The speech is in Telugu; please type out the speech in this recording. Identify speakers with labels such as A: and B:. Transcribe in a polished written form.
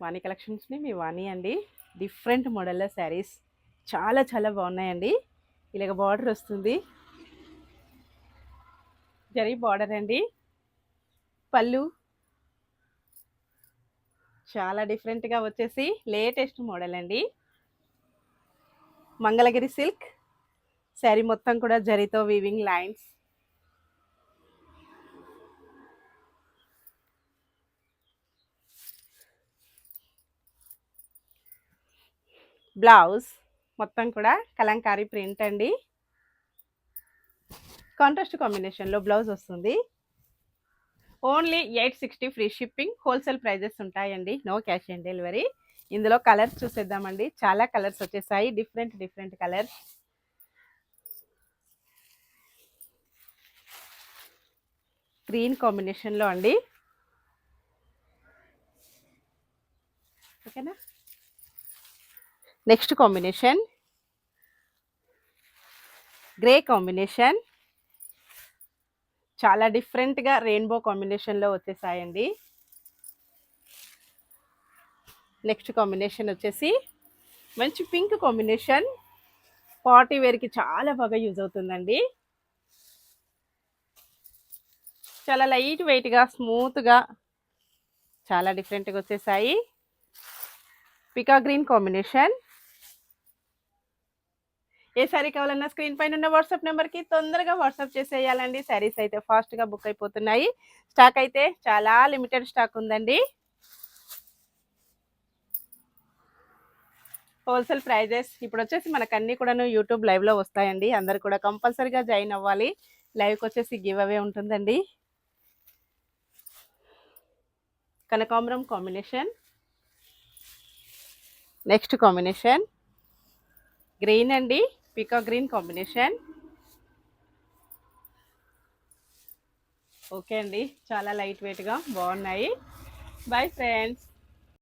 A: వాణి కలెక్షన్స్ని మీ వాణి అండి. డిఫరెంట్ మోడల్లో శారీస్ చాలా చాలా బాగున్నాయండి. ఇలాగ బార్డర్ వస్తుంది, జరీ బార్డర్ అండి. పళ్ళు చాలా డిఫరెంట్గా వచ్చేసి లేటెస్ట్ మోడల్ అండి. మంగళగిరి సిల్క్ శారీ మొత్తం కూడా జరీతో వీవింగ్ లైన్స్. బ్లౌజ్ మొత్తం కూడా కలంకారీ ప్రింట్ అండి. కాంట్రాస్ట్ కాంబినేషన్లో బ్లౌజ్ వస్తుంది. Only 860 free shipping. Wholesale prices ఉంటాయండి, నో క్యాష్ ఆన్ డెలివరీ. ఇందులో కలర్స్ చూసేద్దామండి. చాలా కలర్స్ వచ్చేసాయి, డిఫరెంట్ డిఫరెంట్ కలర్స్. గ్రీన్ కాంబినేషన్లో అండి, ఓకేనా. నెక్స్ట్ కాంబినేషన్ గ్రే కాంబినేషన్, చాలా డిఫరెంట్గా రెయిన్బో కాంబినేషన్లో వచ్చేసాయండి. నెక్స్ట్ కాంబినేషన్ వచ్చేసి మంచి పింక్ కాంబినేషన్, పార్టీ వేర్కి చాలా బాగా యూజ్ అవుతుందండి. చాలా లైట్ వెయిట్గా స్మూత్గా చాలా డిఫరెంట్గా వచ్చేసాయి. పికా గ్రీన్ కాంబినేషన్. ఏ శారీ కావాలన్నా స్క్రీన్ పైన ఉన్న వాట్సాప్ నెంబర్కి తొందరగా వాట్సాప్ చేసేయాలండి. శారీస్ అయితే ఫాస్ట్గా బుక్ అయిపోతున్నాయి. స్టాక్ అయితే చాలా లిమిటెడ్ స్టాక్ ఉందండి. హోల్సేల్ ప్రైజెస్ ఇప్పుడు వచ్చేసి మనకు అన్నీ కూడాను యూట్యూబ్ లైవ్లో వస్తాయండి. అందరు కూడా కంపల్సరీగా జాయిన్ అవ్వాలి. లైవ్కి వచ్చేసి గివ్ అవే ఉంటుందండి. కనకాంబరం కాంబినేషన్. నెక్స్ట్ కాంబినేషన్ గ్రీన్ అండి, పికా గ్రీన్ కాంబినేషన్. ఓకే అండి, చాలా లైట్ వెయిట్గా బాగున్నాయి. Bye friends.